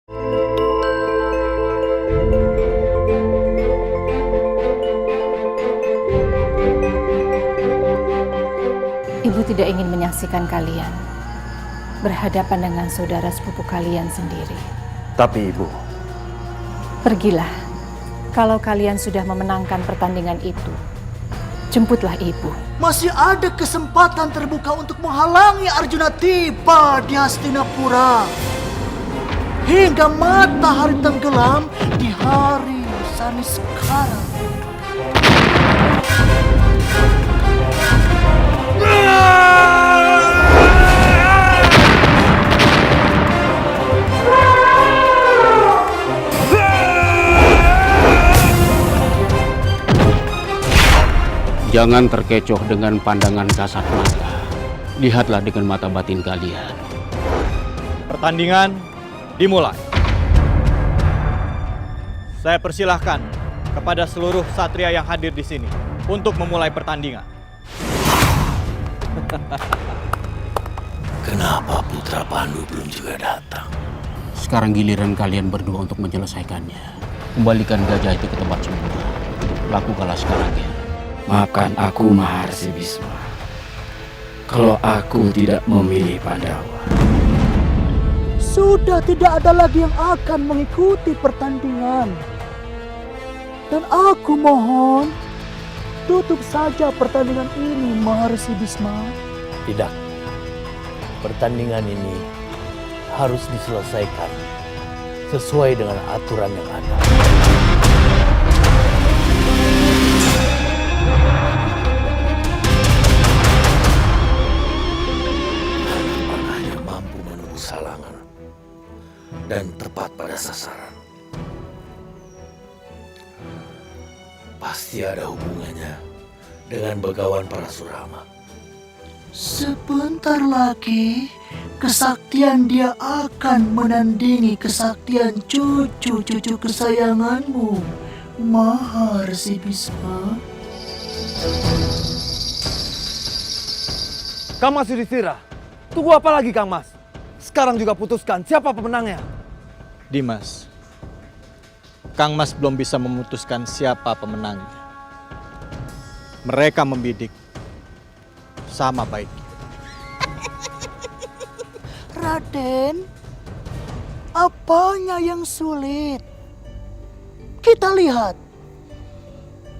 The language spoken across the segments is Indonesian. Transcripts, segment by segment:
Ibu tidak ingin menyaksikan kalian berhadapan dengan saudara sepupu kalian sendiri. Tapi Ibu, Pergilah. Kalau kalian sudah memenangkan pertandingan itu, jemputlah ibu. Masih ada kesempatan terbuka untuk menghalangi Arjuna tiba di Hastinapura. Hingga matahari tenggelam di hari Sani sekarang. Jangan terkecoh dengan pandangan kasat mata. Lihatlah dengan mata batin kalian. Pertandingan dimulai. Saya persilahkan kepada seluruh satria yang hadir di sini untuk memulai pertandingan. Kenapa Putra Pandu belum juga datang? Sekarang giliran kalian berdua untuk menyelesaikannya. Kembalikan gajah itu ke tempat semula. Lakukanlah sekarang ya. Maafkan aku Maharsi Bisma. Kalau aku tidak memilih Pandawa. Sudah tidak ada lagi yang akan mengikuti pertandingan. Dan aku mohon, tutup saja pertandingan ini, Maharsi Bisma. Tidak. Pertandingan ini harus diselesaikan sesuai dengan aturan yang ada. Panahnya mampu menembus halangan dan tepat pada sasaran. Pasti ada hubungannya dengan Begawan Parasurama. Sebentar lagi, kesaktian dia akan menandingi kesaktian cucu-cucu kesayanganmu, Maharsi Bisma. Kang Mas Yudhistira, tunggu apa lagi Kang Mas? Sekarang juga putuskan siapa pemenangnya. Dimas, Kang Mas belum bisa memutuskan siapa pemenangnya. Mereka membidik sama baiknya. Raden, apanya yang sulit? Kita lihat.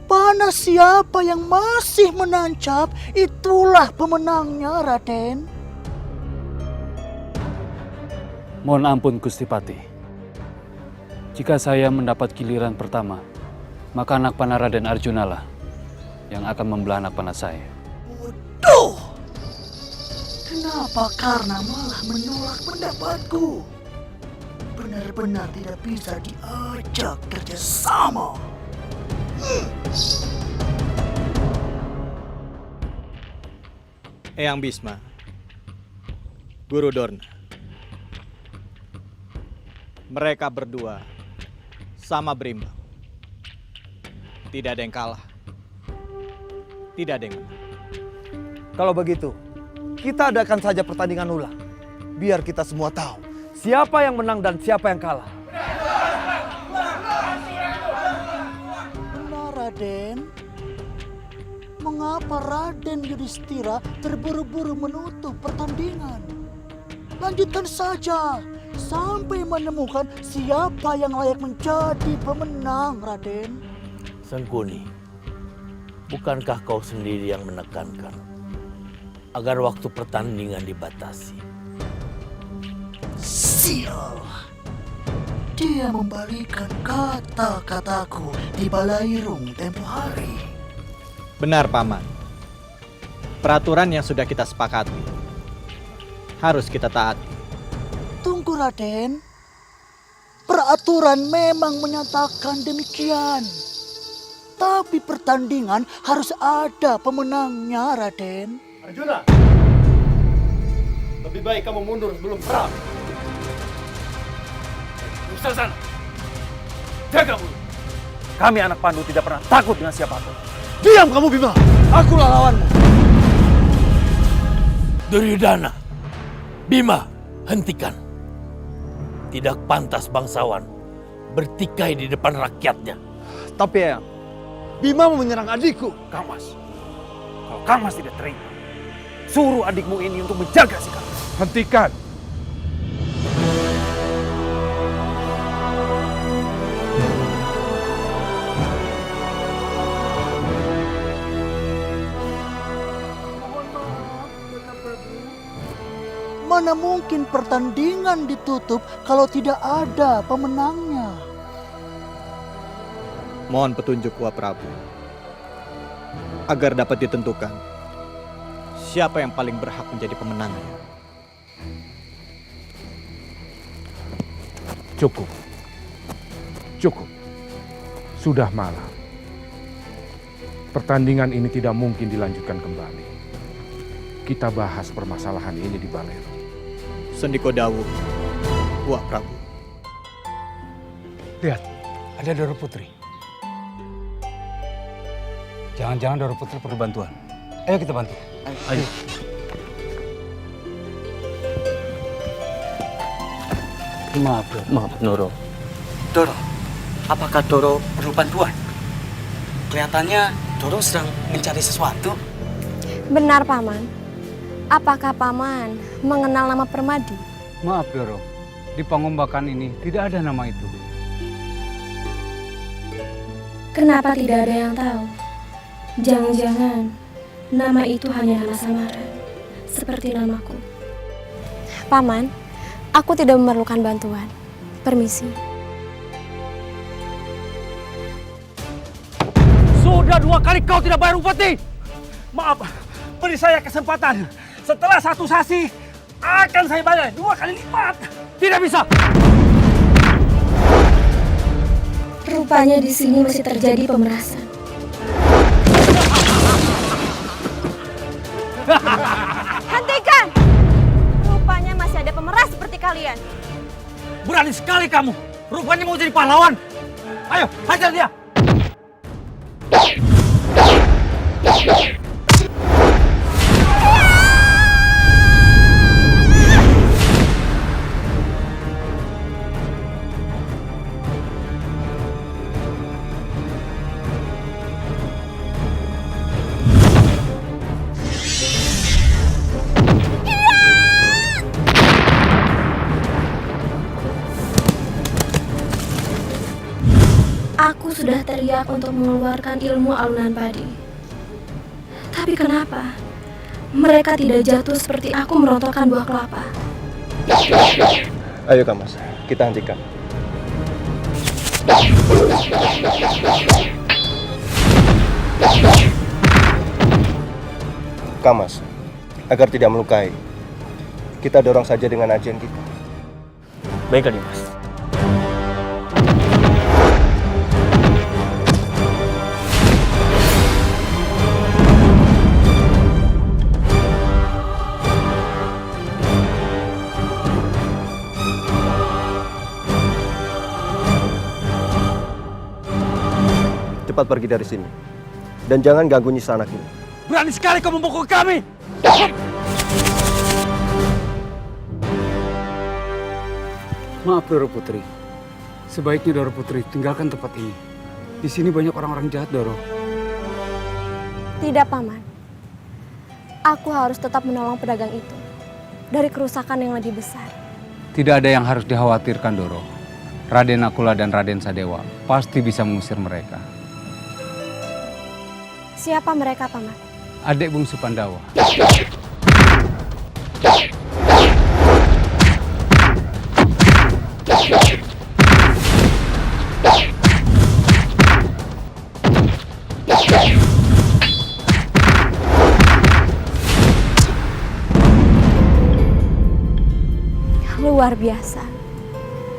Panah siapa yang masih menancap, itulah pemenangnya, Raden. Mohon ampun Gusti Patih. Jika saya mendapat giliran pertama, maka anak panah Raden Arjuna lah yang akan membelah anak panah saya. Waduh! Kenapa karena malah menolak pendapatku? Benar-benar tidak bisa diajak kerjasama. Eyang Bisma, Guru Dorna. Mereka berdua sama berimbang. Tidak ada yang kalah. Tidak ada yang menang. Kalau begitu, kita adakan saja pertandingan ulang. Biar kita semua tahu siapa yang menang dan siapa yang kalah. Benar, Raden. Mengapa Raden Yudhistira terburu-buru menutup pertandingan? Lanjutkan saja sampai menemukan siapa yang layak menjadi pemenang, Raden. Sengkuni, bukankah kau sendiri yang menekankan agar waktu pertandingan dibatasi? Sial. Dia membalikan kata-kataku di Balairung tempo hari. Benar, Paman. Peraturan yang sudah kita sepakati harus kita taati. Tunggu, Raden. Peraturan memang menyatakan demikian. Tapi pertandingan harus ada pemenangnya, Raden. Arjuna, lebih baik kamu mundur sebelum perang. Usah sana. Jaga mulut. Kami anak Pandu tidak pernah takut dengan siapapun. Diam kamu Bima, akulah lawanmu. Duryodhana, Bima, hentikan. Tidak pantas bangsawan bertikai di depan rakyatnya. Tapi Eyang, Bima mau menyerang adikku. Kamas, kalau Kamas tidak terima, suruh adikmu ini untuk menjaga sikap. Hentikan! Mana mungkin pertandingan ditutup kalau tidak ada pemenangnya? Mohon petunjuk Wak Prabu agar dapat ditentukan siapa yang paling berhak menjadi pemenangnya. Cukup. Cukup. Sudah malam. Pertandingan ini tidak mungkin dilanjutkan kembali. Kita bahas permasalahan ini di Balero. Sendiko dawuh, Wak Prabu. Lihat, ada Doro Putri. Jangan-jangan Doro Putri perlu bantuan. Ayo kita bantu. Ayo. Maaf, Doro. Doro, apakah Doro perlu bantuan? Kelihatannya Doro sedang mencari sesuatu. Benar, Paman. Apakah Paman mengenal nama Permadi? Maaf, Doro. Di Pangombakan ini tidak ada nama itu. Kenapa tidak ada yang tahu? Jangan-jangan nama itu hanya nama samaran, seperti namaku. Paman, aku tidak memerlukan bantuan. Permisi. Sudah 2 kali kau tidak bayar upeti. Maaf, beri saya kesempatan. Setelah 1 sasi, akan saya bayar 2 kali lipat. Tidak bisa. Rupanya di sini masih terjadi pemerasan. Hentikan! Rupanya masih ada pemeras seperti kalian. Berani sekali kamu. Rupanya mau jadi pahlawan. Ayo, hajar dia. Aku sudah teriak untuk mengeluarkan ilmu alunan padi. Tapi kenapa mereka tidak jatuh seperti aku merontokkan buah kelapa? Ayo Kamas, kita hentikan. Kamas, agar tidak melukai, kita dorong saja dengan ajian kita. Baiklah, Dimas. Cepat pergi dari sini. Dan jangan ganggu Nyisa anak ini. Berani sekali kau membokong kami. Maaf, Doro Putri. Sebaiknya Doro Putri tinggalkan tempat ini. Di sini banyak orang-orang jahat, Doro. Tidak, Paman. Aku harus tetap menolong pedagang itu dari kerusakan yang lebih besar. Tidak ada yang harus dikhawatirkan, Doro. Raden Nakula dan Raden Sadewa pasti bisa mengusir mereka. Siapa mereka, Paman? Adik bungsu Pandawa. Luar biasa.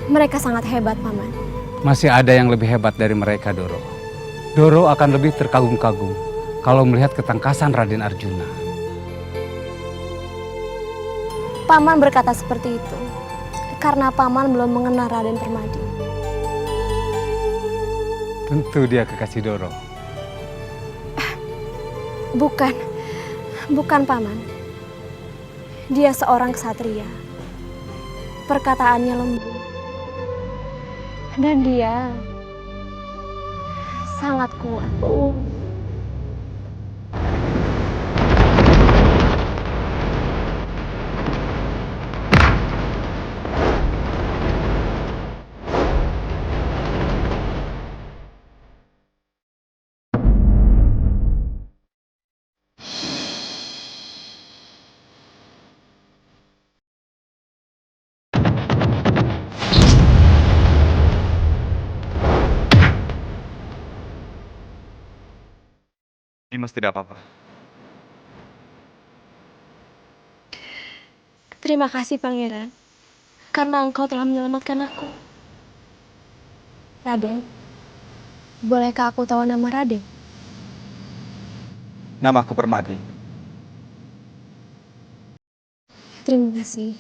Mereka sangat hebat, Paman. Masih ada yang lebih hebat dari mereka, Doro. Doro akan lebih terkagum-kagum kalau melihat ketangkasan Raden Arjuna. Paman berkata seperti itu karena Paman belum mengenal Raden Permadi. Tentu dia kekasih Doro. Bukan Paman. Dia seorang ksatria. Perkataannya lembut, Dan dia sangat kuat. Dimas tidak apa-apa. Terima kasih Pangeran, karena engkau telah menyelamatkan aku. Raden, bolehkah aku tahu nama Raden? Nama aku Permadi. Terima kasih,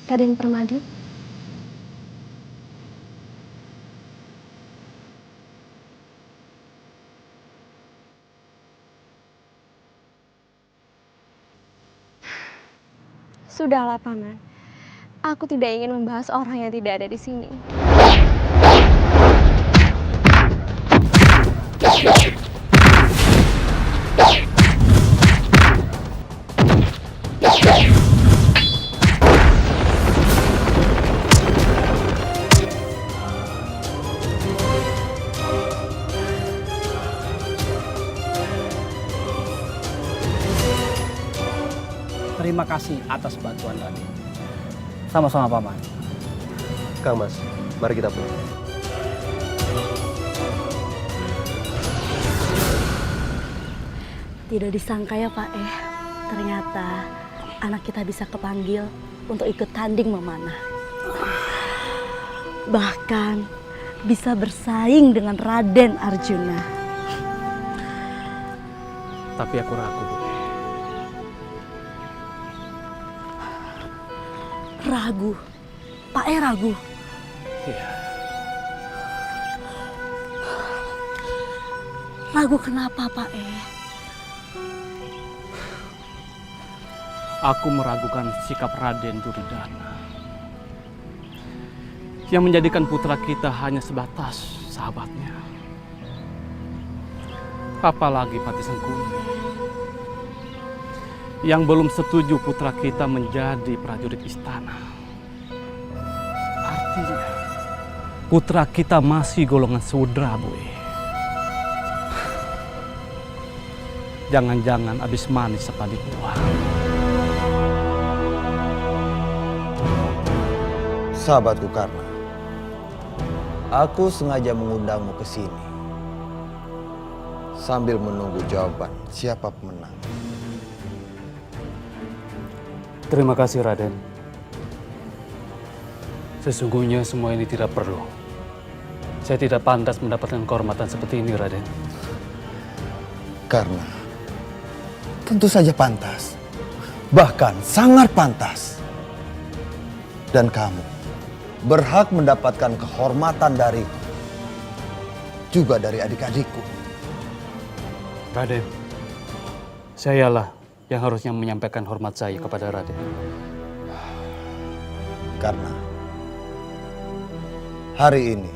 Raden Permadi. Sudahlah, Paman. Aku tidak ingin membahas orang yang tidak ada di sini. Terima kasih atas bantuan Raden. Sama-sama Paman. Kang Mas, mari kita pulang. Tidak disangka ya Pak ternyata anak kita bisa kepanggil untuk ikut tanding memanah. Bahkan bisa bersaing dengan Raden Arjuna. Tapi aku ragu, Bu. Ragu? Pak ragu? Iya. Ragu kenapa Pak Aku meragukan sikap Raden Duryudana yang menjadikan putra kita hanya sebatas sahabatnya. Apalagi Patih Sengkuni yang belum setuju putra kita menjadi prajurit istana. Artinya putra kita masih golongan sudra, Bu. Jangan-jangan habis manis sepadi buah. Sahabatku Karna, aku sengaja mengundangmu ke sini sambil menunggu jawaban siapa pemenang. Terima kasih, Raden. Sesungguhnya semua ini tidak perlu. Saya tidak pantas mendapatkan kehormatan seperti ini, Raden. Karena tentu saja pantas, bahkan sangat pantas. Dan kamu berhak mendapatkan kehormatan dariku, juga dari adik-adikku. Raden, sayalah yang harusnya menyampaikan hormat saya kepada Raden. Karena hari ini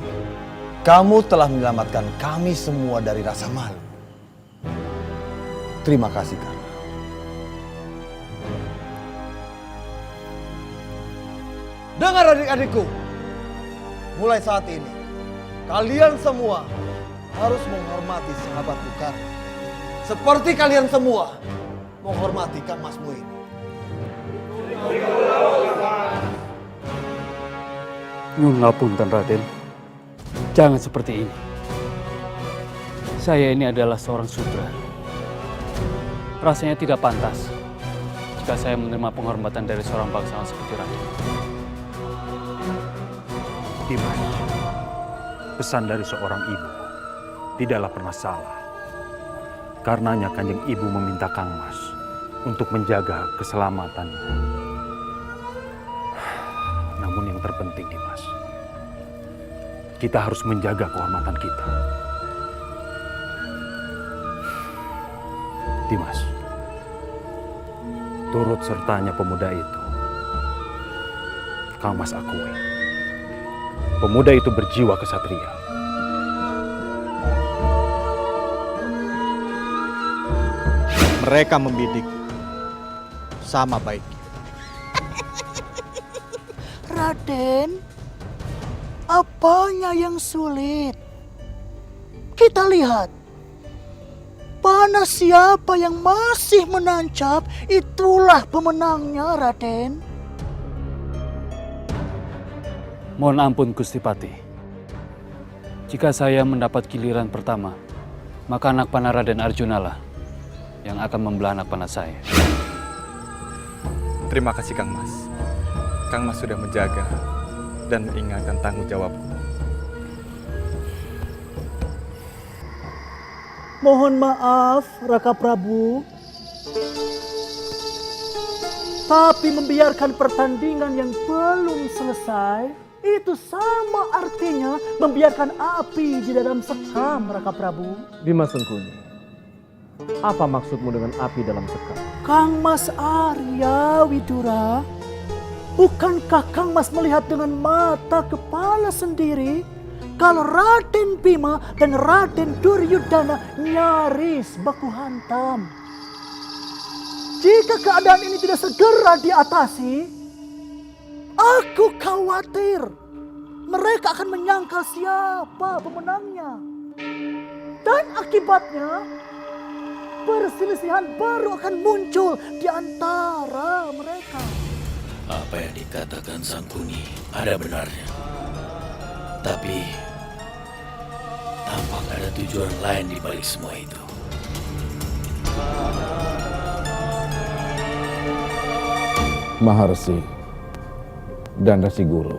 kamu telah menyelamatkan kami semua dari rasa malu. Terima kasih, Karna. Dengar adik-adikku, mulai saat ini kalian semua harus menghormati sahabatku Karna. Seperti kalian semua menghormati Kang Masmu ini. Nyun ngapunten, Raden. Jangan seperti ini. Saya ini adalah seorang sudra. Rasanya tidak pantas jika saya menerima penghormatan dari seorang bangsawan seperti Raden. Dimas, pesan dari seorang ibu tidaklah pernah salah. Karenanya Kanjeng Ibu meminta Kang Mas untuk menjaga keselamatannya. Namun yang terpenting, Dimas, kita harus menjaga kehormatan kita. Dimas, turut sertanya pemuda itu, Kang Mas akui. Pemuda itu berjiwa kesatria. Mereka membidik sama baiknya. Raden, apanya yang sulit? Kita lihat. Panah siapa yang masih menancap, itulah pemenangnya, Raden. Mohon ampun Gusti Patih. Jika saya mendapat giliran pertama, maka anak panah Raden Arjunalah yang akan membelah anak panah saya. Terima kasih Kang Mas. Kang Mas sudah menjaga dan mengingatkan tanggung jawabku. Mohon maaf, Raka Prabu. Tapi membiarkan pertandingan yang belum selesai, itu sama artinya membiarkan api di dalam sekam, Raka Prabu. Dimas Sengkuni, apa maksudmu dengan api dalam sekam? Kang Mas Arya Widura, bukankah Kang Mas melihat dengan mata kepala sendiri kalau Raden Bima dan Raden Duryudana nyaris baku hantam? Jika keadaan ini tidak segera diatasi, aku khawatir mereka akan menyangkal siapa pemenangnya. Dan akibatnya, perselisihan baru akan muncul di antara mereka. Apa yang dikatakan Sangkuni ada benarnya. Tapi, tampak ada tujuan lain di balik semua itu. Maharsi dan Resi Guru,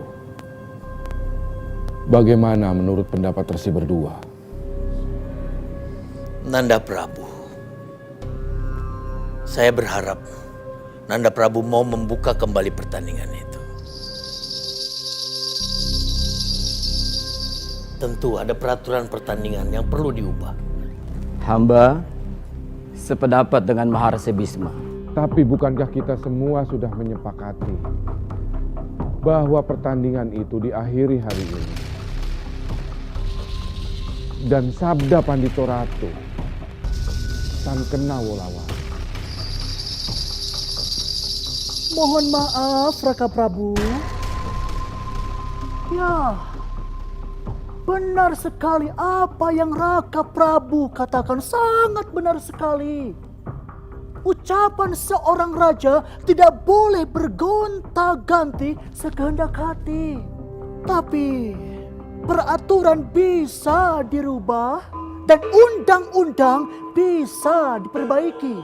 bagaimana menurut pendapat Resi berdua? Nanda Prabu, saya berharap Nanda Prabu mau membuka kembali pertandingan itu. Tentu ada peraturan pertandingan yang perlu diubah. Hamba sependapat dengan Maharsi Bisma. Tapi bukankah kita semua sudah menyepakati bahwa pertandingan itu diakhiri hari ini? Dan sabda Pandito Ratu, tan kena wolawan. Mohon maaf, Raka Prabu. Ya, benar sekali apa yang Raka Prabu katakan, sangat benar sekali. Ucapan seorang raja tidak boleh bergonta-ganti sekehendak hati. Tapi peraturan bisa dirubah dan undang-undang bisa diperbaiki.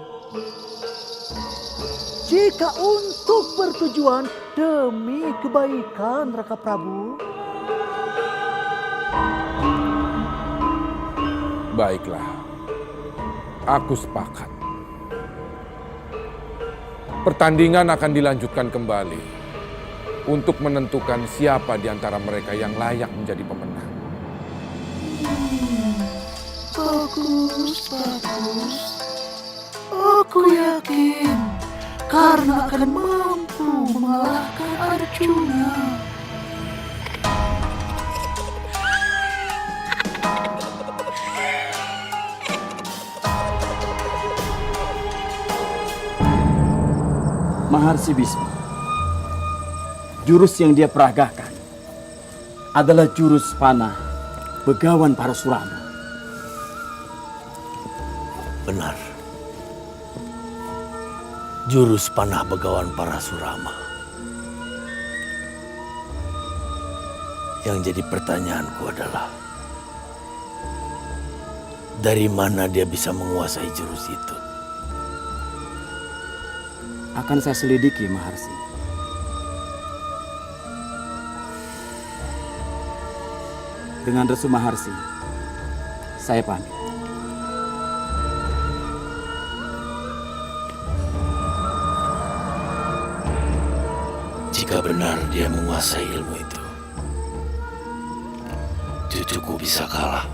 Jika untuk bertujuan demi kebaikan Raka Prabu. Baiklah, aku sepakat. Pertandingan akan dilanjutkan kembali untuk menentukan siapa di antara mereka yang layak menjadi pemenang. Bagus, bagus. Aku yakin karena akan mampu mengalahkan Arjuna. Maharsi Bisma, jurus yang dia peragakan adalah jurus panah Begawan Parasurama. Benar. Jurus panah Begawan Parasurama. Yang jadi pertanyaanku adalah, dari mana dia bisa menguasai jurus itu? Akan saya selidiki, Maharsi. Dengan resu Maharsi, saya pamit. Jika benar dia menguasai ilmu itu, cucuku bisa kalah.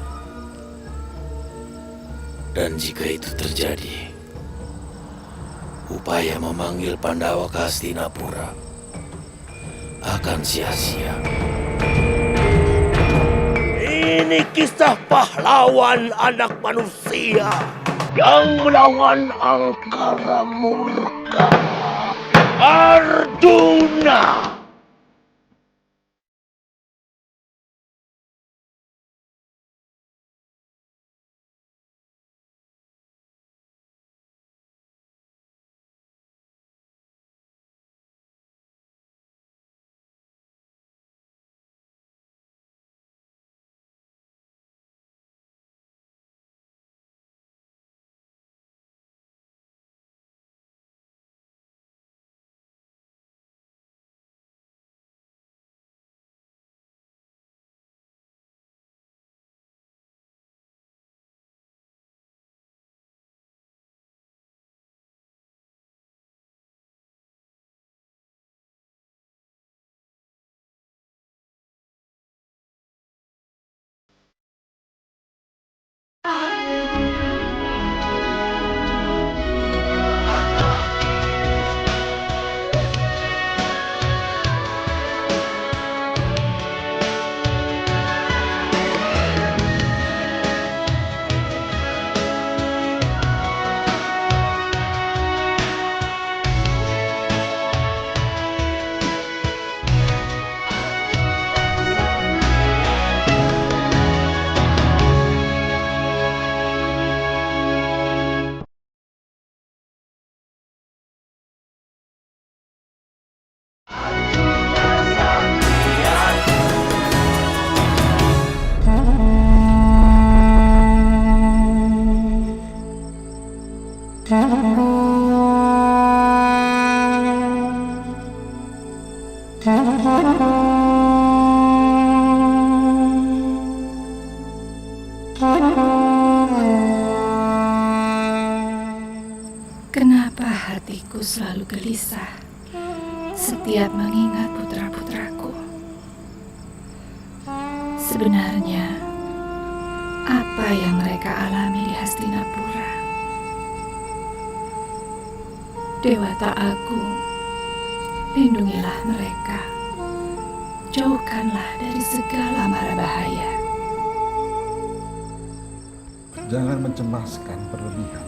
Dan jika itu terjadi, upaya memanggil Pandawa ke Hastinapura akan sia-sia. Ini kisah pahlawan anak manusia yang melawan angkara murka, Arjuna. Kenapa hatiku selalu gelisah setiap mengingat putra-putraku? Sebenarnya, apa yang mereka alami di Hastinapura? Dewata Agung, lindungilah mereka. Jauhkanlah dari segala mara bahaya. Jangan mencemaskan berlebihan.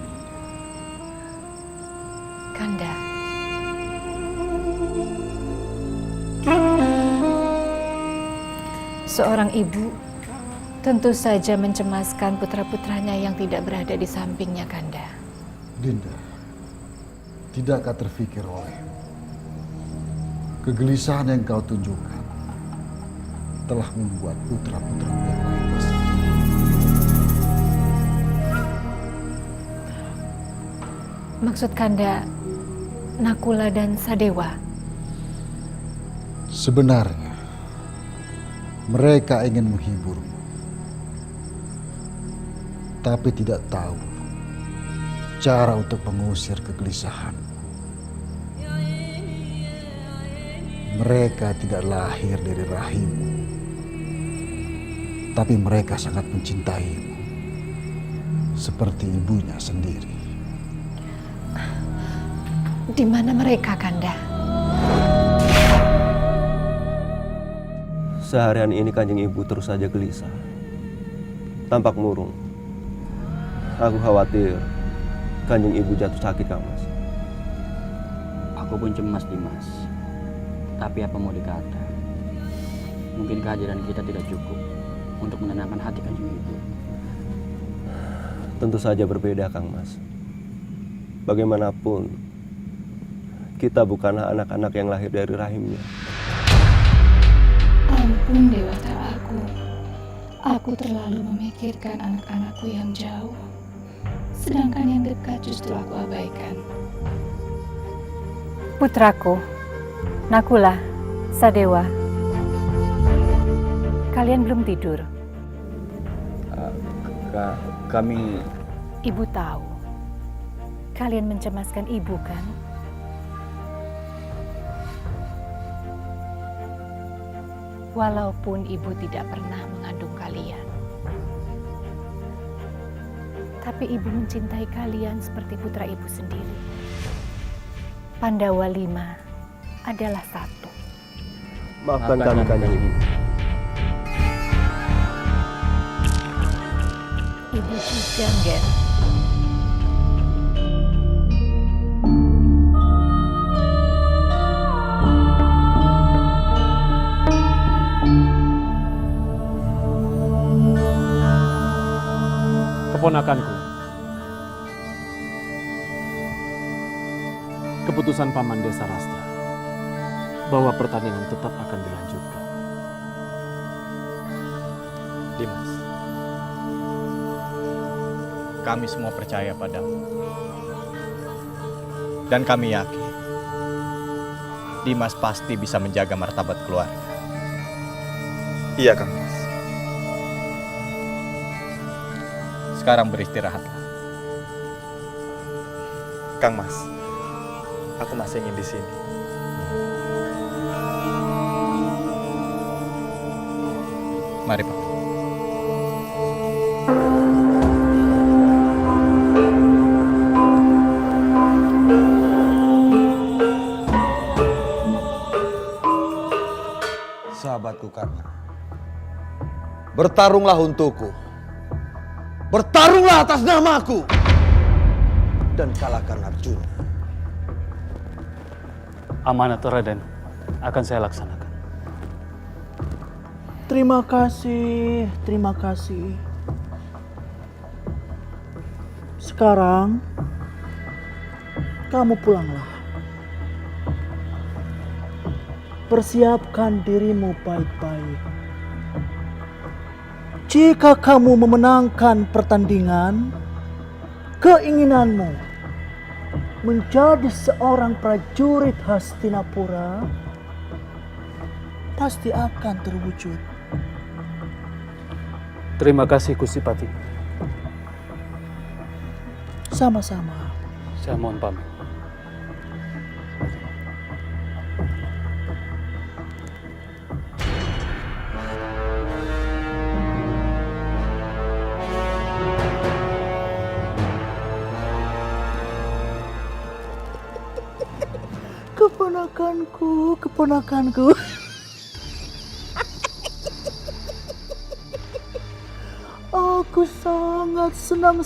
Kanda. Seorang ibu tentu saja mencemaskan putra-putranya yang tidak berada di sampingnya, Kanda. Dinda, tidakkah terfikir olehmu? Kegelisahan yang kau tunjukkan telah membuat putra-putramu yang lain bersedih. Maksud Kanda, Nakula dan Sadewa? Sebenarnya, mereka ingin menghiburmu. Tapi tidak tahu cara untuk mengusir kegelisahan. Mereka tidak lahir dari rahimmu, tapi mereka sangat mencintaimu seperti ibunya sendiri. Di mana mereka, Kanda? Seharian ini Kanjeng Ibu terus saja gelisah. Tampak murung. Aku khawatir Kanjeng Ibu jatuh sakit, Kang Mas. Aku pun cemas, Dimas. Tapi apa mau dikata? Mungkin kehadiran kita tidak cukup untuk menenangkan hati Kanjeng Ibu. Tentu saja berbeda, Kang Mas. Bagaimanapun, kita bukanlah anak-anak yang lahir dari rahimnya. Ampun Dewata aku terlalu memikirkan anak-anakku yang jauh, sedangkan yang dekat justru aku abaikan. Putraku, Nakula, Sadewa, kalian belum tidur? Kami... Ibu tahu, kalian mencemaskan ibu kan? Walaupun ibu tidak pernah mengandung kalian, tapi ibu mencintai kalian seperti putra ibu sendiri. Pandawa 5 adalah satu. Maafkan kami, Kanjeng Ibu. juga, Gen. Keponakanku, keputusan Paman Desa Rastra bahwa pertandingan tetap akan dilanjutkan. Dimas, kami semua percaya padamu. Dan kami yakin Dimas pasti bisa menjaga martabat keluarga. Iya, Kang Mas. Sekarang beristirahatlah. Kang Mas, aku masih ingin di sini. Mari, Pak. Sahabatku Karna, bertarunglah untukku. Bertarunglah atas namaku. Dan kalahkan Arjuna. Amanat Raden akan saya laksanakan. Terima kasih, terima kasih. Sekarang, kamu pulanglah. Persiapkan dirimu baik-baik. Jika kamu memenangkan pertandingan, keinginanmu menjadi seorang prajurit Hastinapura pasti akan terwujud. Terima kasih Gustipati. Sama-sama. Saya mohon pamit. Keponakanku, keponakanku. Aku sangat senang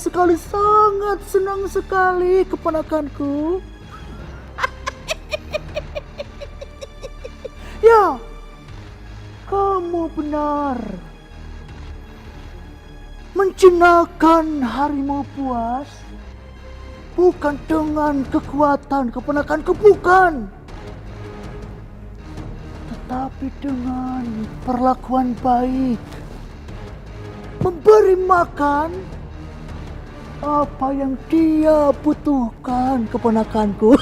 sekali keponakanku. Ya, kamu benar. Menjinakkan harimau buas bukan dengan kekuatan keponakanku, bukan. Tetapi dengan perlakuan baik. Memberi makan apa yang dia butuhkan keponakanku.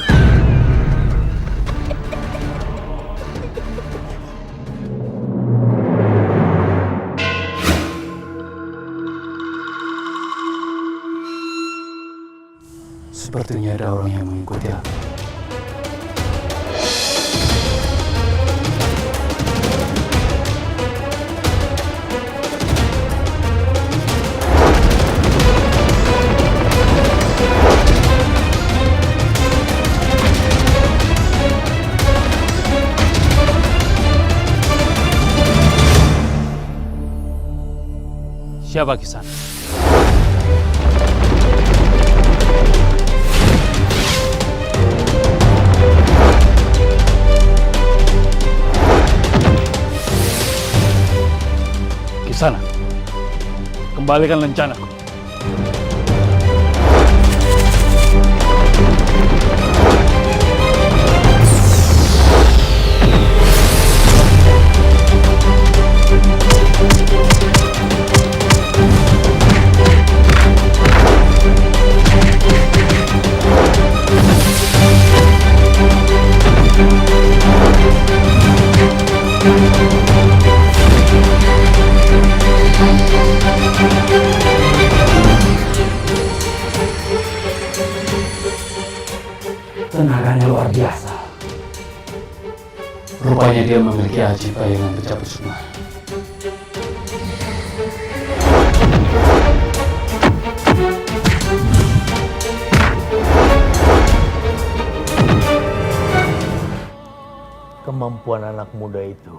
Sepertinya ada orang yang mengikuti aku. Siapa Kisan? Kisana, kembalikan lencanaku. Tenaganya luar biasa. Rupanya dia memiliki aji bayangan pencabut sukma. Kemampuan anak muda itu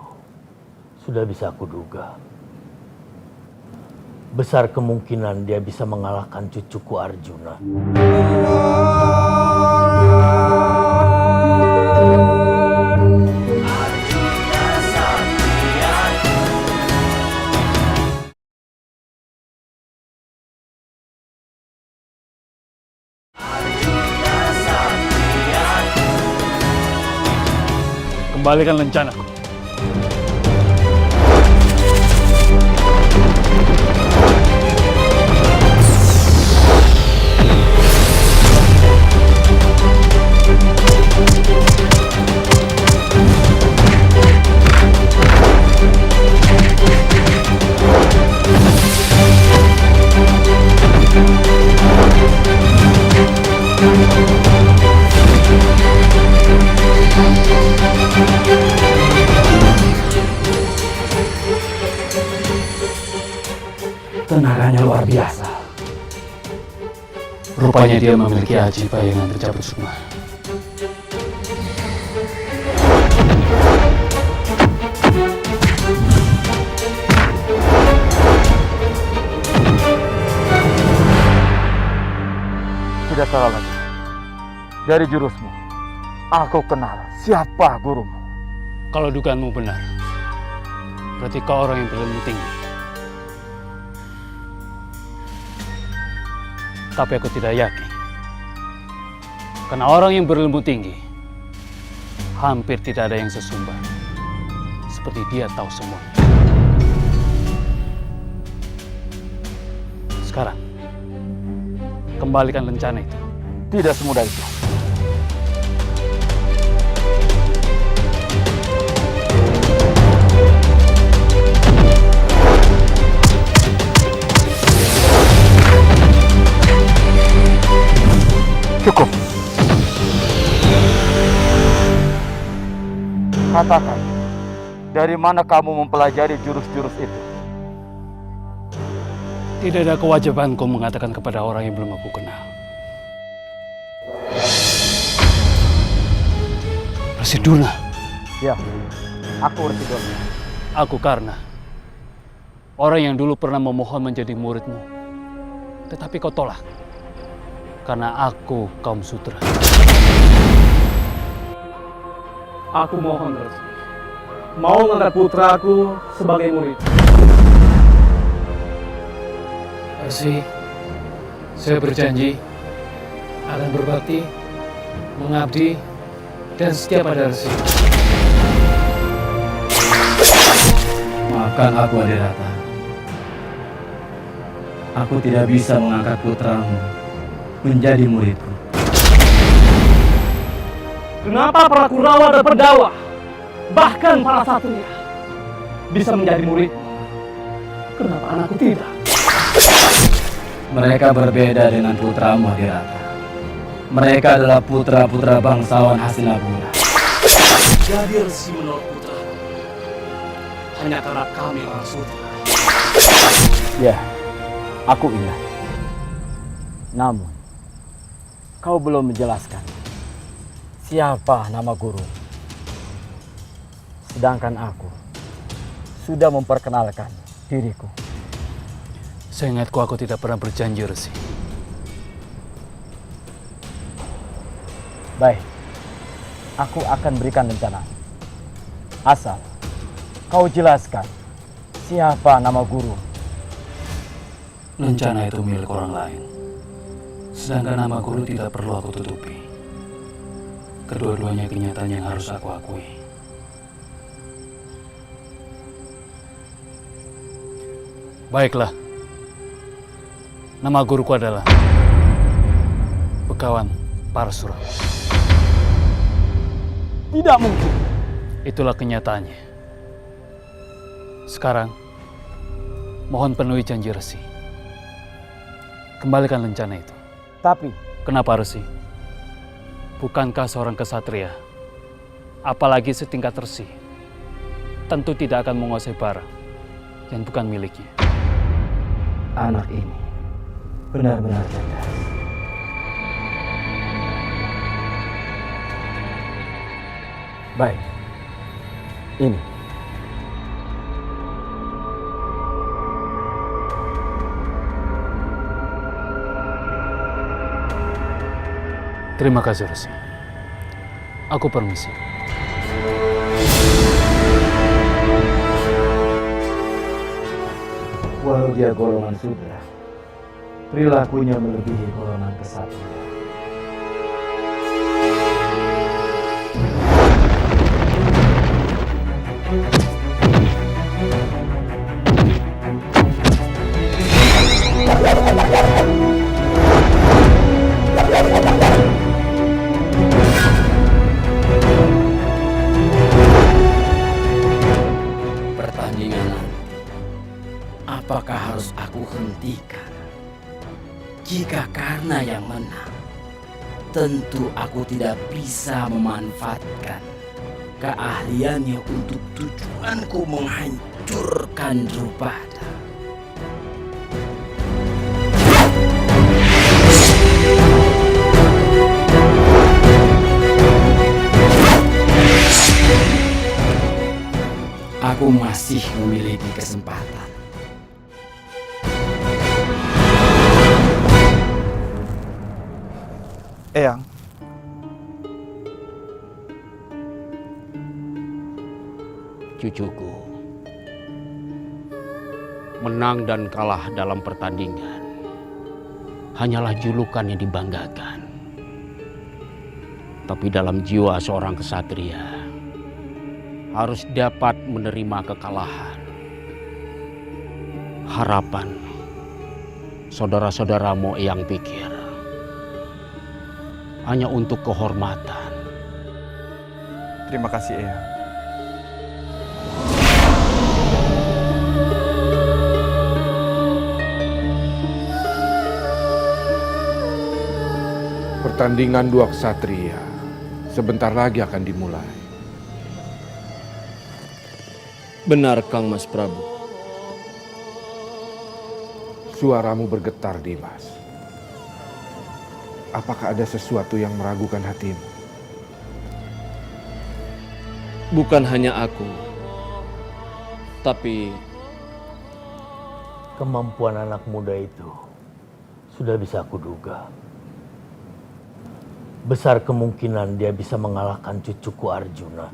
sudah bisa aku duga. besar kemungkinan dia bisa mengalahkan cucuku Arjuna. Kembalikan lencanaku. Tenaganya luar biasa. Rupanya dia memiliki aji bayangan pencabut sukma. Tidak salah lagi. Dari jurusmu, aku kenal siapa gurumu. Kalau dugaanmu benar, berarti kau orang yang berilmu tinggi. Tapi aku tidak yakin. Karena orang yang berilmu tinggi, hampir tidak ada yang sesumbar. Seperti dia tahu semuanya. Sekarang, kembalikan lencana itu. Tidak semudah itu. Cukup. Katakan, dari mana kamu mempelajari jurus-jurus itu? Tidak ada kewajibanku mengatakan kepada orang yang belum aku kenal. Residuna. Ya, aku Residuna. Aku Karna. Orang yang dulu pernah memohon menjadi muridmu. Tetapi kau tolak. Karena aku kaum Sudra. Aku mohon Resi, mau mengangkat putraku sebagai murid. Resi, saya berjanji akan berbakti, mengabdi, dan setia pada Resi. Maafkan aku, Adirata. Aku tidak bisa mengangkat putramu menjadi muridku. Kenapa para Kurawa dan Perdawa, bahkan para Satria, bisa menjadi murid? Kenapa anakku tidak? Mereka berbeda dengan putramu, Adirata. Mereka adalah putra-putra bangsawan Hastinapura. Jadi Resi menolak putra hanya karena kami orang Sudra. Ya, aku ingat. Namun, kau belum menjelaskan siapa nama guru. Sedangkan aku sudah memperkenalkan diriku. Seingatku aku tidak pernah berjanji, Resi. Baik, aku akan berikan rencana. Asal kau jelaskan siapa nama guru. Rencana itu milik orang lain. Sedangkan nama guru tidak perlu aku tutupi. Kedua-duanya kenyataan yang harus aku akui. Baiklah. Nama guruku adalah Begawan Parasura. Tidak mungkin. Itulah kenyataannya. Sekarang, mohon penuhi janji Resi. Kembalikan lencana itu. Tapi, kenapa Resi? Bukankah seorang kesatria, apalagi setingkat Resi, tentu tidak akan menguasai barang yang bukan miliknya? Anak ini benar-benar cerdas. Baik, ini Terima kasih, Resi. Aku permisi. Walau dia golongan sudra, perilakunya melebihi golongan kesatria. Pertandingan, apakah harus aku hentikan? Jika karena yang menang, tentu aku tidak bisa memanfaatkan keahliannya untuk tujuanku menghancurkan Drupada. Aku masih memiliki kesempatan. Eyang, cucuku, menang dan kalah dalam pertandingan hanyalah julukan yang dibanggakan. Tapi dalam jiwa seorang kesatria harus dapat menerima kekalahan. Harapan saudara-saudaramu yang pikir hanya untuk kehormatan. terima kasih Eyang. Pertandingan dua ksatria sebentar lagi akan dimulai. Benar, Kang Mas Prabu. Suaramu bergetar, Dimas. Apakah ada sesuatu yang meragukan hatimu? Bukan hanya aku, tapi kemampuan anak muda itu sudah bisa aku duga. Besar kemungkinan dia bisa mengalahkan cucuku Arjuna.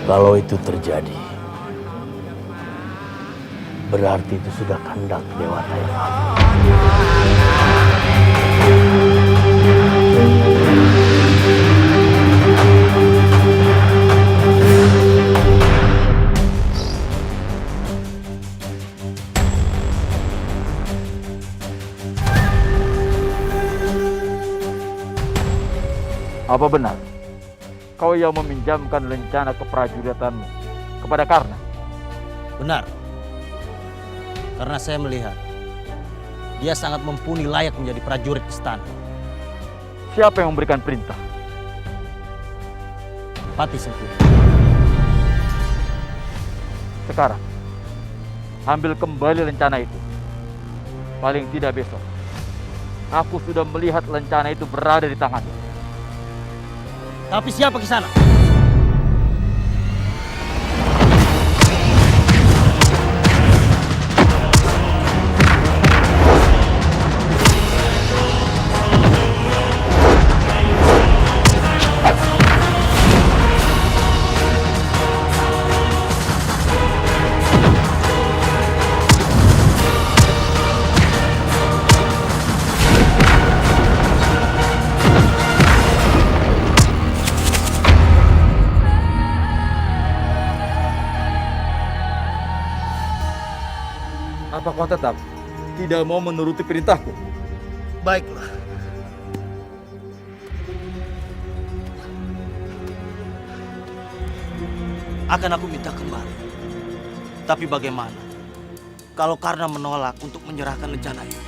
Kalau itu terjadi, berarti itu sudah kehendak Dewata yang Agung. Apa benar kau yang meminjamkan lencana keprajuritanmu kepada Karna? Benar. Karena saya melihat dia sangat mumpuni layak menjadi prajurit istana. Siapa yang memberikan perintah? Pati Sengkuni. Sekarang, ambil kembali lencana itu. Paling tidak besok, aku sudah melihat lencana itu berada di tanganmu. Tapi siapa di sana? Apa kau tetap tidak mau menuruti perintahku? Baiklah. Akan aku minta kembali. Tapi bagaimana kalau Karna menolak untuk menyerahkan lencana itu?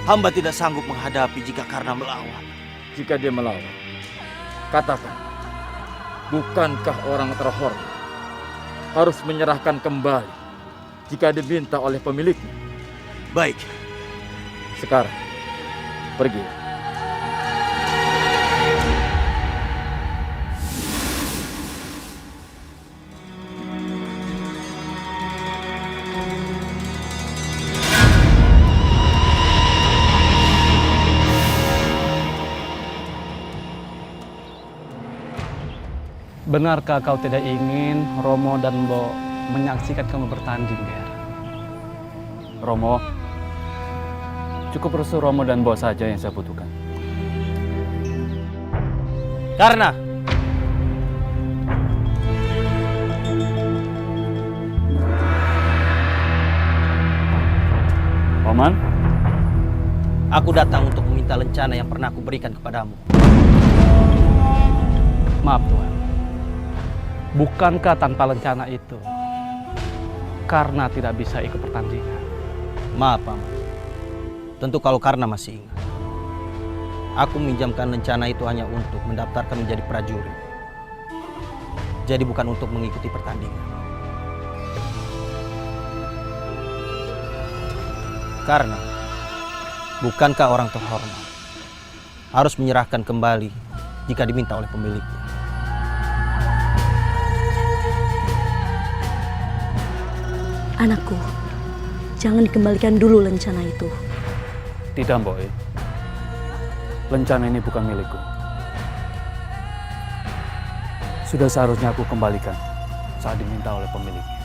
Hamba tidak sanggup menghadapi jika Karna melawan. Jika dia melawan, katakan, bukankah orang terhormat harus menyerahkan kembali jika diminta oleh pemiliknya? Baik. Sekarang, pergi. Benarkah kau tidak ingin Romo dan Bo menyaksikan kamu bertanding, Ger? Romo, cukup restu Romo dan Bo saja yang saya butuhkan. Karena Paman, aku datang untuk meminta lencana yang pernah aku berikan kepadamu. Maaf Tuhan. Bukankah tanpa lencana itu Karna tidak bisa ikut pertandingan? Maaf, Paman. Tentu kalau Karna masih ingat. Aku meminjamkan lencana itu hanya untuk mendaftarkan menjadi prajurit. Jadi bukan untuk mengikuti pertandingan. Karena bukankah orang terhormat harus menyerahkan kembali jika diminta oleh pemiliknya? Anakku, jangan dikembalikan dulu lencana itu. tidak Boy. Lencana ini bukan milikku. Sudah seharusnya aku kembalikan saat diminta oleh pemiliknya.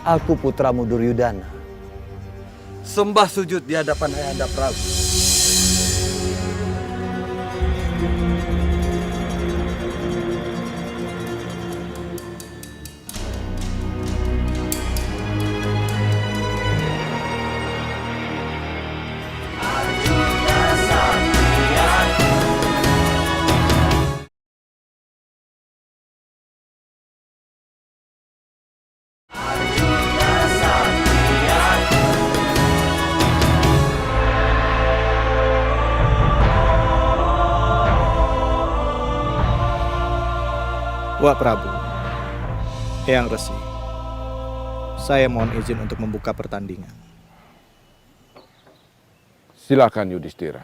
Aku putramu Duryudana. Sembah sujud di hadapan Ayahanda Prabu. Wak Prabu, Eyang Resi, saya mohon izin untuk membuka pertandingan. Silakan Yudhistira.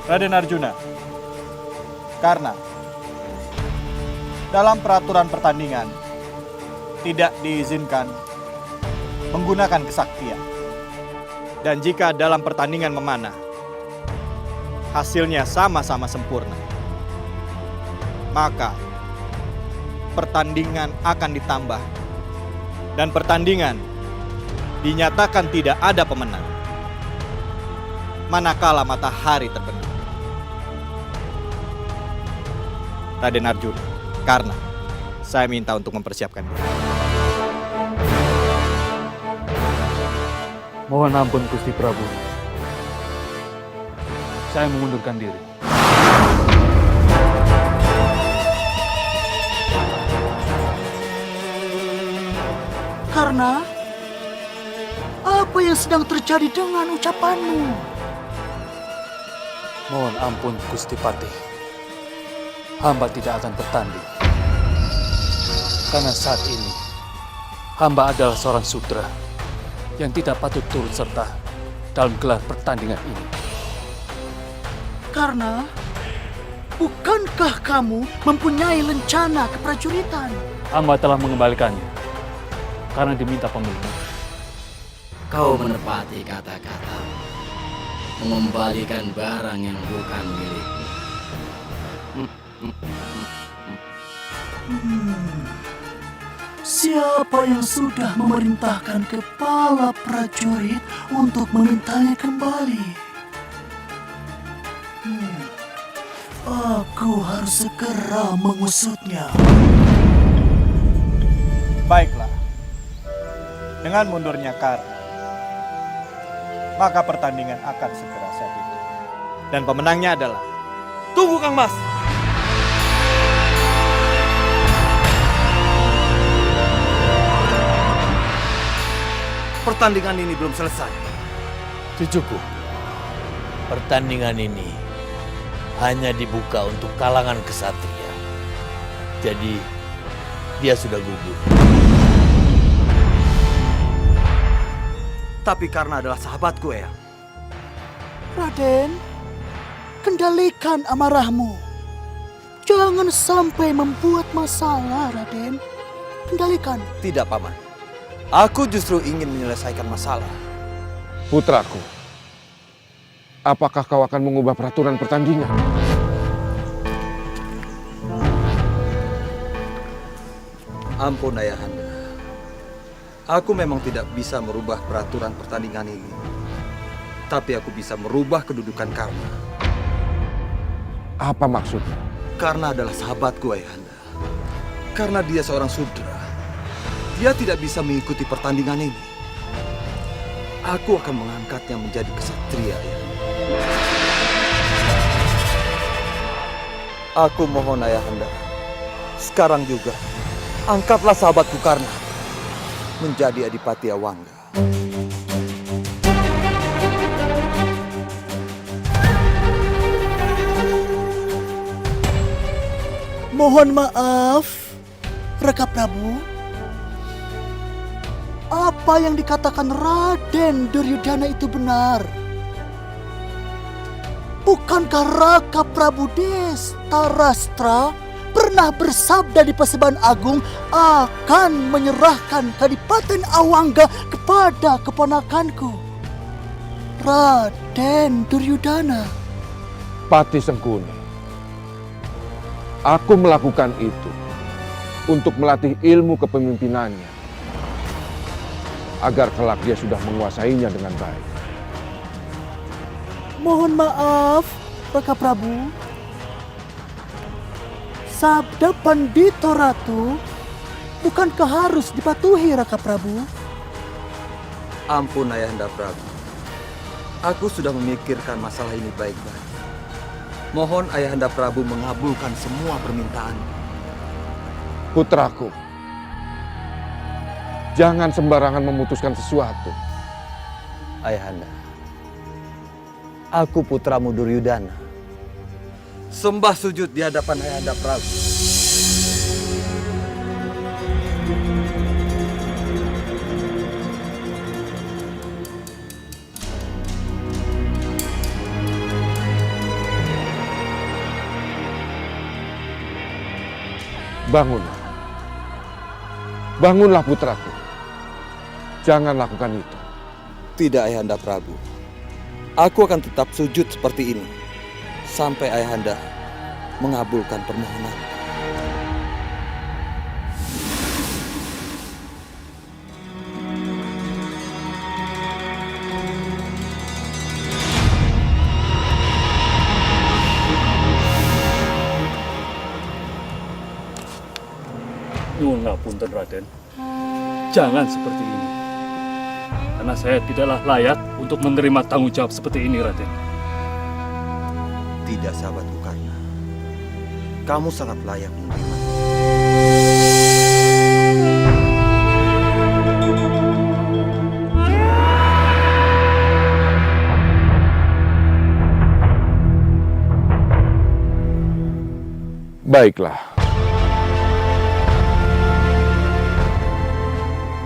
Raden Arjuna, karena dalam peraturan pertandingan tidak diizinkan menggunakan kesaktian. Dan jika dalam pertandingan memanah, hasilnya sama-sama sempurna, maka pertandingan akan ditambah dan pertandingan dinyatakan tidak ada pemenang manakala matahari terbenam. Raden Arjuna, karena saya minta untuk mempersiapkan diri. Mohon ampun Gusti Prabu. Saya mengundurkan diri. Karena apa yang sedang terjadi dengan ucapanmu? Mohon ampun Gusti Patih. Hamba tidak akan bertanding. Karena saat ini hamba adalah seorang sudra yang tidak patut turut serta dalam gelar pertandingan ini. Karena bukankah kamu mempunyai lencana keprajuritan? Hamba telah mengembalikannya karena diminta pemiliknya. Kau menepati kata-kata, mengembalikan barang yang bukan milikmu. Siapa yang sudah memerintahkan kepala prajurit untuk memintanya kembali? Aku harus segera mengusutnya. Baiklah, dengan mundurnya Karna, maka pertandingan akan segera saya tutup. Dan pemenangnya adalah... Tunggu Kang Mas! pertandingan ini belum selesai. Cucuku, pertandingan ini hanya dibuka untuk kalangan kesatria. Jadi, dia sudah gugur. Tapi karena adalah sahabatku, Eyang. Raden, kendalikan amarahmu. Jangan sampai membuat masalah, Raden. Kendalikan. Tidak, Paman. Aku justru ingin menyelesaikan masalah. Putraku, apakah kau akan mengubah peraturan pertandingan? Ampun Ayahanda. Aku memang tidak bisa merubah peraturan pertandingan ini. Tapi aku bisa merubah kedudukan Karna. Apa maksudnya? Karna adalah sahabatku, Ayahanda. Karena dia seorang sudra, dia tidak bisa mengikuti pertandingan ini. Aku akan mengangkatnya menjadi kesatria, Ayahanda. Aku mohon, Ayahanda. Sekarang juga, angkatlah sahabatku Karna menjadi Adipati Awangga. Mohon maaf, Raka Prabu. Apa yang dikatakan Raden Duryudana itu benar. Bukankah Raka Prabu Destarastra pernah bersabda di Paseban Agung akan menyerahkan Kadipaten Awangga kepada keponakanku, Raden Duryudana? Pati Sengkuni, aku melakukan itu untuk melatih ilmu kepemimpinannya, agar kelak dia sudah menguasainya dengan baik. Mohon maaf, Raka Prabu. Sabda Pandito Ratu bukankah harus dipatuhi, Raka Prabu? Ampun Ayahanda Prabu. Aku sudah memikirkan masalah ini baik-baik. Mohon Ayahanda Prabu mengabulkan semua permintaan. Putraku, jangan sembarangan memutuskan sesuatu. Ayahanda, aku putramu Duryudana. Sembah sujud di hadapan Ayahanda Prabu. Bangunlah. Bangunlah putraku. Jangan lakukan itu. Tidak Ayahanda Prabu. Aku akan tetap sujud seperti ini sampai Ayahanda mengabulkan permohonan. Nyuwun ngapunten, Raden. Jangan seperti ini. Karena saya tidaklah layak untuk menerima tanggung jawab seperti ini, Raden. Tidak, sahabatku Karna. Kamu sangat layak menerima. Baiklah.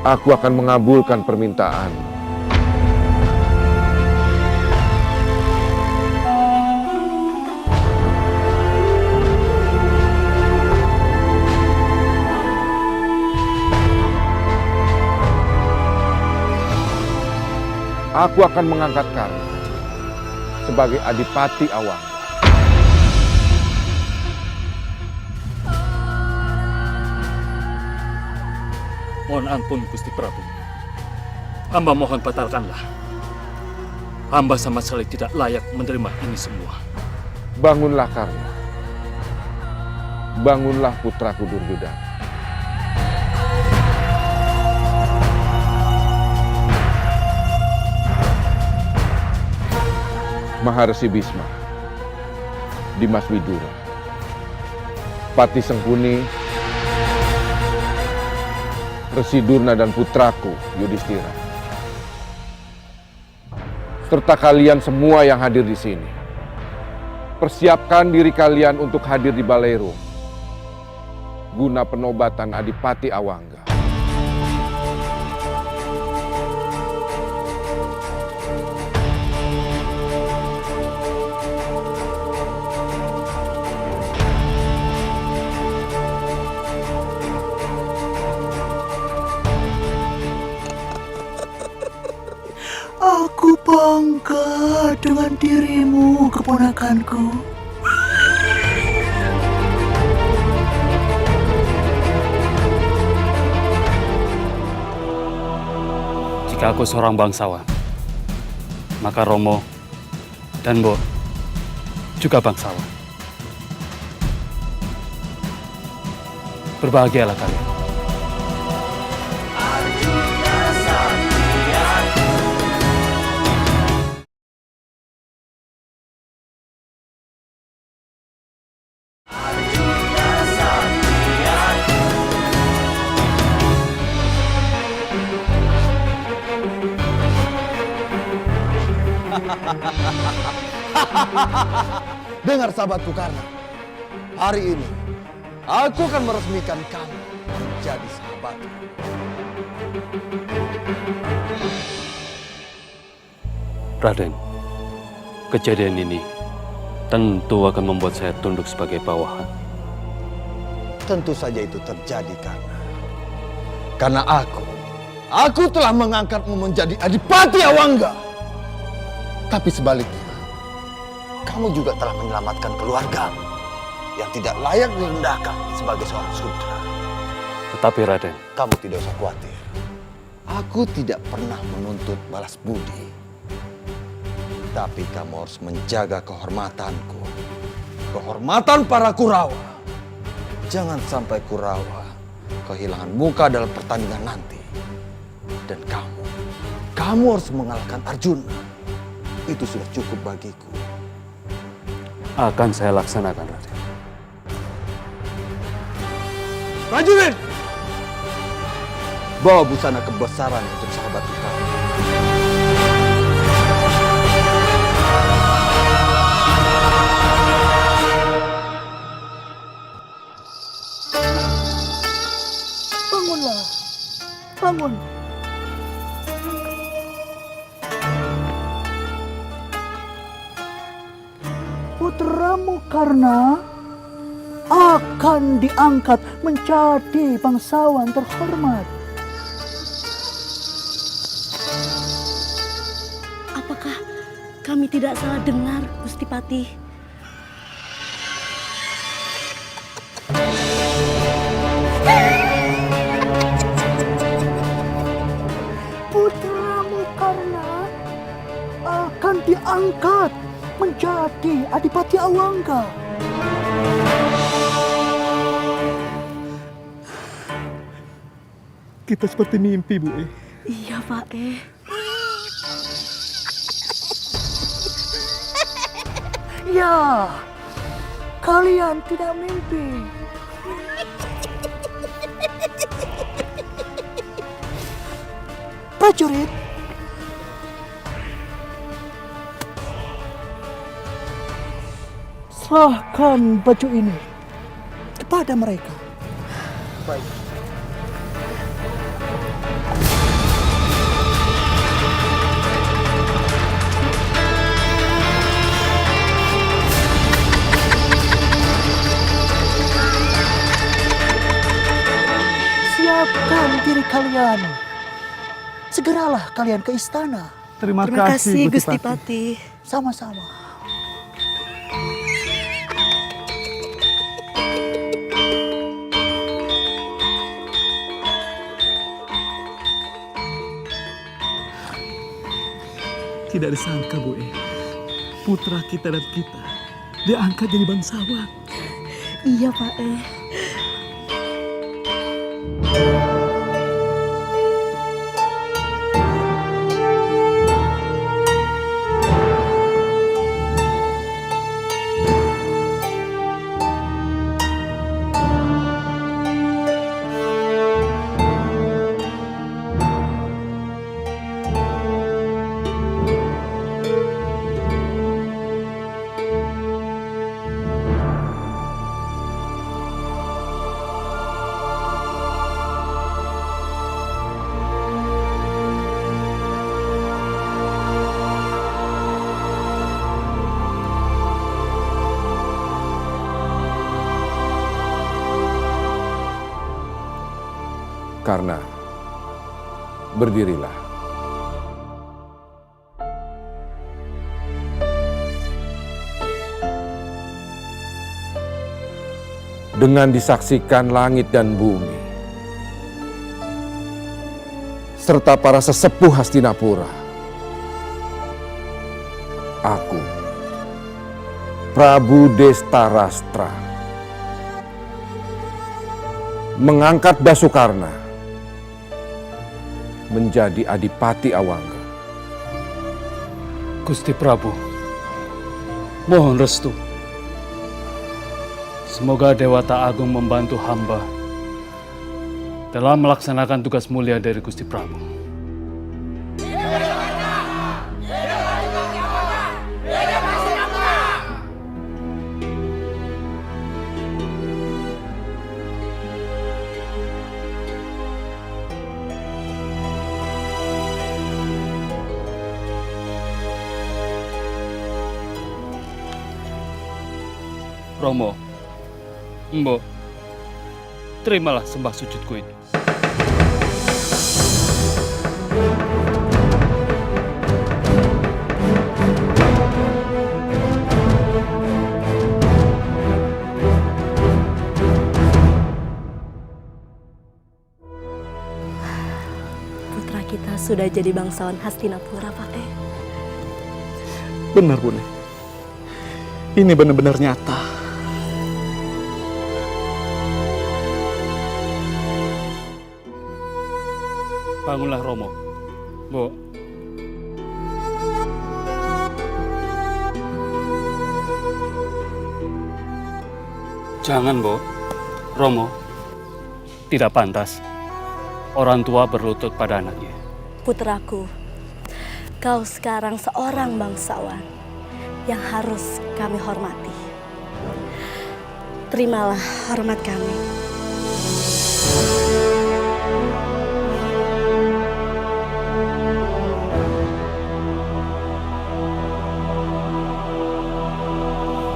Aku akan mengabulkan permintaan. Aku akan mengangkat Karna sebagai Adipati Awangga. Mohon ampun, Gusti Prabu. Hamba mohon batalkanlah. Hamba sama sekali tidak layak menerima ini semua. Bangunlah Karna. Bangunlah putraku Duryudana. Maharsi Bisma, Dimas Widura, Pati Sengkuni, Resi Durna dan putraku Yudhistira. serta kalian semua yang hadir di sini. Persiapkan diri kalian untuk hadir di Balairum guna penobatan Adipati Awangga. Aku bangga dengan dirimu, keponakanku. Jika aku seorang bangsawan, maka Romo dan Mbok juga bangsawan. Berbahagialah kalian. Dengar sahabatku Karna, hari ini aku akan meresmikan kamu menjadi sahabatku. Raden, kejadian ini tentu akan membuat saya tunduk sebagai bawahan. Tentu saja itu terjadi karena aku telah mengangkatmu menjadi Adipati Awangga. Tapi sebaliknya, kamu juga telah menyelamatkan keluarga yang tidak layak direndahkan sebagai seorang sudra. Tetapi Raden, kamu tidak usah khawatir. Aku tidak pernah menuntut balas budi. Tapi kamu harus menjaga kehormatanku. Kehormatan para Kurawa. Jangan sampai Kurawa kehilangan muka dalam pertandingan nanti. Dan kamu harus mengalahkan Arjuna. Itu sudah cukup bagiku. akan saya laksanakan, Raden. Prajurit! Bawa busana kebesaran untuk sahabat kita. Bangunlah, bangun. Putramu Karna akan diangkat menjadi bangsawan terhormat. Apakah kami tidak salah dengar, Gusti Patih? Putramu Karna akan diangkat menjadi Adipati Awangga. Kita seperti mimpi, Bu. Iya, Pak. Ya, kalian tidak mimpi. Prajurit, serahkan baju ini kepada mereka. Baik. Siapkan diri kalian. Segeralah kalian ke istana. Terima kasih, Gusti Patih. Sama-sama. Tidak disangka, Bu. Putra kita dan kita diangkat jadi bangsawan. Iya, Pak. Karna, berdirilah. Dengan disaksikan langit dan bumi, serta para sesepuh Hastinapura, aku, Prabu Destarastra, mengangkat Basukarna menjadi Adipati Awangga. Gusti Prabu, mohon restu. Semoga Dewata Agung membantu hamba dalam melaksanakan tugas mulia dari Gusti Prabu. Romo, Mbok, terimalah sembah sujudku ini. Putra kita sudah jadi bangsawan Hastinapura, Patih. Benar, Bunda. Ini benar-benar nyata. Bangunlah Romo, Mbok. Jangan, Mbok. Romo, tidak pantas orang tua berlutut pada anaknya. Putraku, kau sekarang seorang bangsawan yang harus kami hormati. Terimalah hormat kami.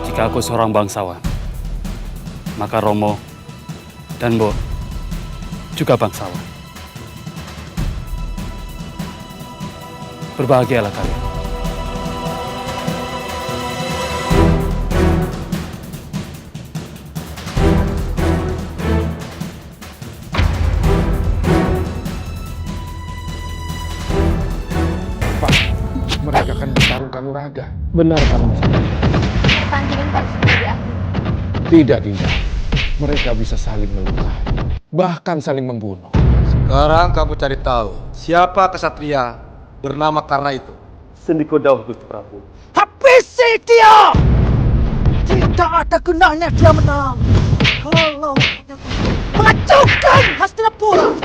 Jika aku seorang bangsawan, maka Romo dan Mbok juga bangsawan. Berbahagialah kalian. Pak, mereka akan bertarung kanuraga. Benar, Pak Mas. Pertandingan pasti diakhiri. Tidak, Dinda. Mereka bisa saling melukai, bahkan saling membunuh. Sekarang kamu cari tahu siapa kesatria bernama Karna itu. Sendiko Dawah, Gusti Prabu. Habisi dia! Tidak ada gunanya dia menang kalau mengacaukan Hastinapura.